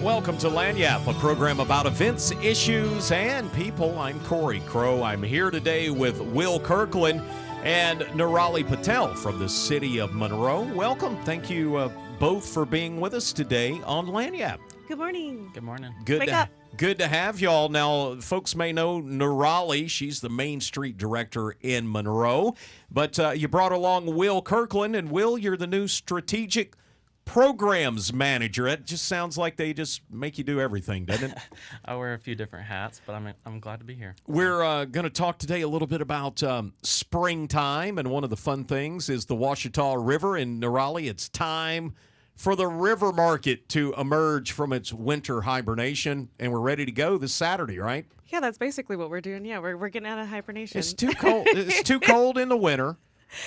Welcome to Lanyap, a program about events, issues, and people. I'm Corey Crow. I'm here today with Will Kirkland and Nirali Patel from the City of Monroe. Welcome. Thank you both for being with us today on Lanyap. Good morning. Good morning. Good to have y'all. Now, folks may know Nirali. She's the Main Street Director in Monroe. But you brought along Will Kirkland. And, Will, you're the new Strategic Programs Manager. It just sounds like they just make you do everything, doesn't it? I wear a few different hats, but I'm glad to be here. We're going to talk today a little bit about springtime. And one of the fun things is the Ouachita River. In Nirali, it's time for the Rivermarket to emerge from its winter hibernation, and we're ready to go this Saturday, right? Yeah, that's basically what we're doing. Yeah, we're getting out of hibernation. It's too cold. It's too cold in the winter.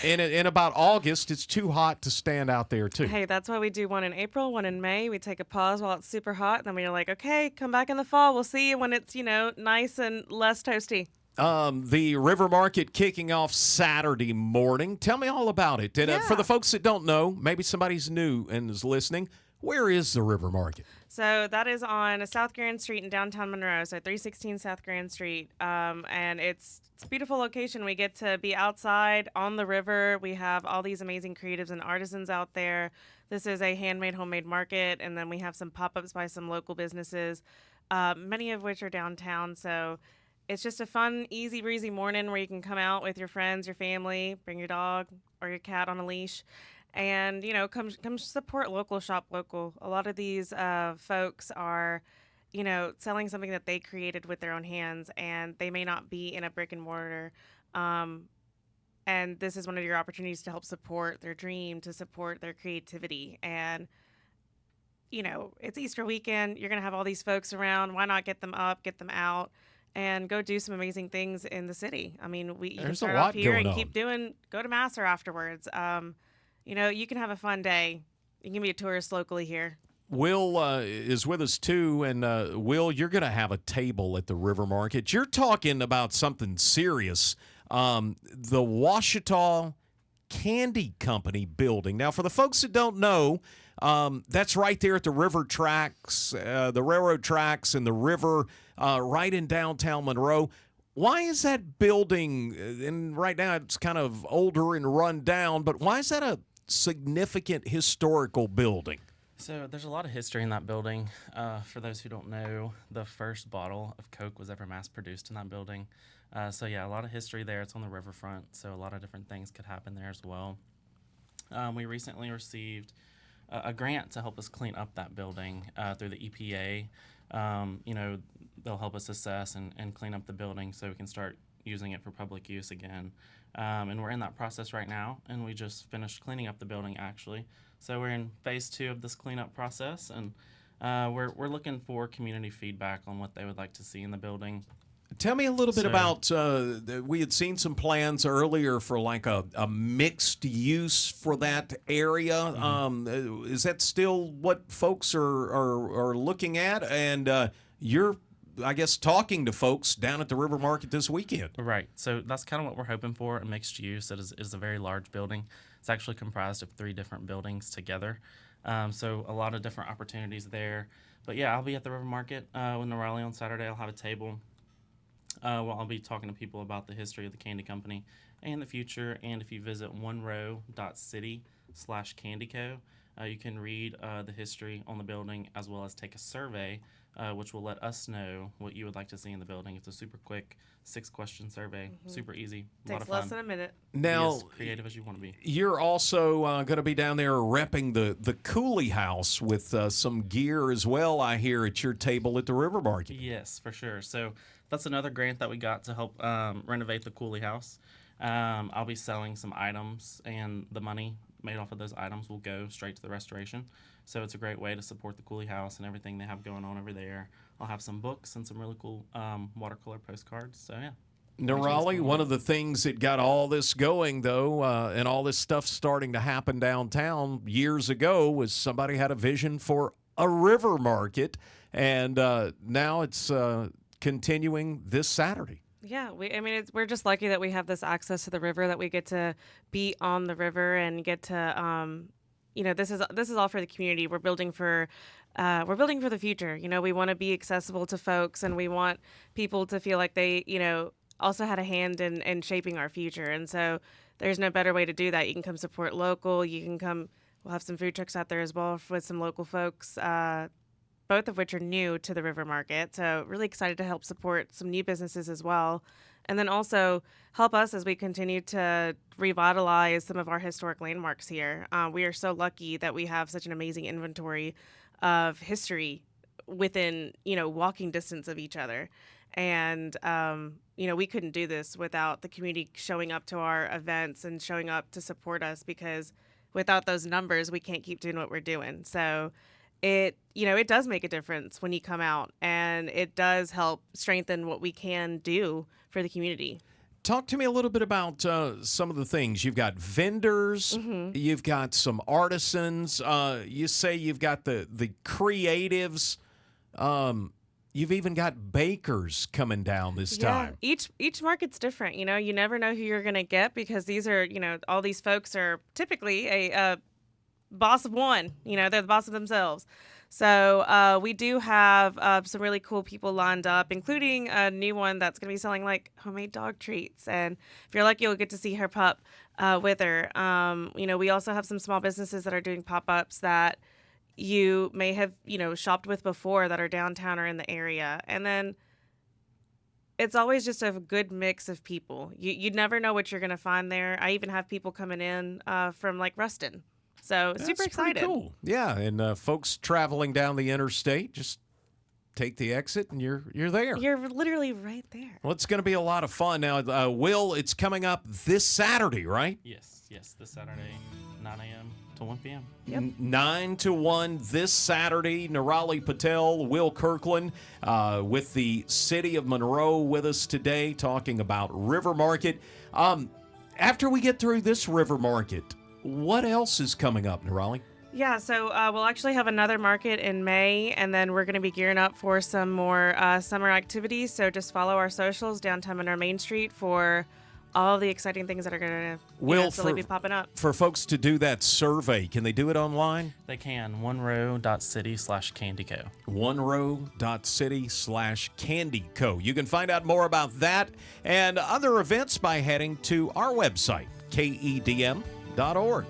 And in about August, it's too hot to stand out there, too. Hey, that's why we do one in April, one in May. We take a pause while it's super hot. Then we're like, okay, come back in the fall. We'll see you when it's, nice and less toasty. The Rivermarket kicking off Saturday morning. Tell me all about it. And, for the folks that don't know, maybe somebody's new and is listening, where is the Rivermarket? So that is on South Grand Street in downtown Monroe, so 316 South Grand Street. And it's a beautiful location. We get to be outside on the river. We have all these amazing creatives and artisans out there. This is a handmade, homemade market, and then we have some pop-ups by some local businesses, many of which are downtown. So it's just a fun, easy breezy morning where you can come out with your friends, your family, bring your dog or your cat on a leash, and come support local, shop local. A lot of these folks are selling something that they created with their own hands, and they may not be in a brick and mortar. And this is one of your opportunities to help support their dream, to support their creativity. And it's Easter weekend. You're gonna have all these folks around. Why not get them up, get them out, and go do some amazing things in the city? I mean, you can start off here and keep doing. Go to Masser afterwards. You can have a fun day. You can be a tourist locally here. Will is with us, too. And, Will, you're going to have a table at the Rivermarket. You're talking about something serious. The Ouachita Candy Company building. Now, for the folks that don't know, that's right there at the river tracks, the railroad tracks and the river right in downtown Monroe. Why is that building, and right now it's kind of older and run down, but why is that a significant historical building? So there's a lot of history in that building. For those who don't know, the first bottle of Coke was ever mass produced in that building. A lot of history there. It's on the riverfront, so a lot of different things could happen there as well. We recently received a grant to help us clean up that building through the EPA. They'll help us assess and clean up the building so we can start using it for public use again. And we're in that process right now, and we just finished cleaning up the building, actually. So we're in phase 2 of this cleanup process, and we're looking for community feedback on what they would like to see in the building. Tell me a little bit about, we had seen some plans earlier for like a mixed use for that area. Mm-hmm. Is that still what folks are looking at? And you're, I guess, talking to folks down at the Rivermarket this weekend. Right. So that's kind of what we're hoping for, a mixed use. It is a very large building. It's actually comprised of 3 different buildings together. So a lot of different opportunities there. But yeah, I'll be at the Rivermarket with Nirali on Saturday. I'll have a table. I'll be talking to people about the history of the candy company and the future. And if you visit monroe.city/candyco, you can read the history on the building as well as take a survey, which will let us know what you would like to see in the building. It's a super quick 6-question survey, super easy, a lot of fun. Takes less than a minute. Now, be as creative as you want to be. You're also going to be down there repping the Coolie House with some gear as well, I hear, at your table at the Rivermarket. Yes, for sure. So that's another grant that we got to help renovate the Coolie House. I'll be selling some items, and the money made off of those items will go straight to the restoration. So it's a great way to support the Coolie House and everything they have going on over there. I'll have some books and some really cool watercolor postcards. So, yeah. Nirali, one of the things that got all this going, though, and all this stuff starting to happen downtown years ago was somebody had a vision for a river market, and now it's continuing this Saturday. Yeah, we're just lucky that we have this access to the river, that we get to be on the river and get to this is all for the community. We're building for the future. We want to be accessible to folks, and we want people to feel like they, also had a hand in shaping our future. And so there's no better way to do that. You can come support local. You can come. We'll have some food trucks out there as well with some local folks, both of which are new to the Rivermarket. So really excited to help support some new businesses as well. And then also help us as we continue to revitalize some of our historic landmarks here. We are so lucky that we have such an amazing inventory of history within, walking distance of each other. And, we couldn't do this without the community showing up to our events and showing up to support us, because without those numbers, we can't keep doing what we're doing. So it does make a difference when you come out, and it does help strengthen what we can do for the community. Talk to me a little bit about some of the things. You've got vendors, you've got some artisans, you say you've got the creatives, you've even got bakers coming down this time. Each market's different. You never know who you're going to get, because these are, all these folks are typically a boss of one. They're the boss of themselves. So we do have some really cool people lined up, including a new one that's going to be selling like homemade dog treats. And if you're lucky, you'll get to see her pup with her. We also have some small businesses that are doing pop-ups that you may have, shopped with before, that are downtown or in the area. And then it's always just a good mix of people. You never know what you're going to find there. I even have people coming in from like Ruston. So That's super excited. Pretty cool. Yeah, and folks traveling down the interstate, just take the exit and you're there. You're literally right there. Well, it's going to be a lot of fun. Now, Will, it's coming up this Saturday, right? Yes, this Saturday, 9 a.m. to 1 p.m. Yep. 9 to 1 this Saturday. Nirali Patel, Will Kirkland with the City of Monroe with us today, talking about Rivermarket. After we get through this Rivermarket, what else is coming up, Nirali? Yeah, so we'll actually have another market in May, and then we're going to be gearing up for some more summer activities. So just follow our socials, Downtown Monroe Main Street, for all the exciting things that are going to slowly be popping up. For folks to do that survey, can they do it online? They can. onerow.city/candyco. onerow.city/candyco. You can find out more about that and other events by heading to our website, KEDM.org.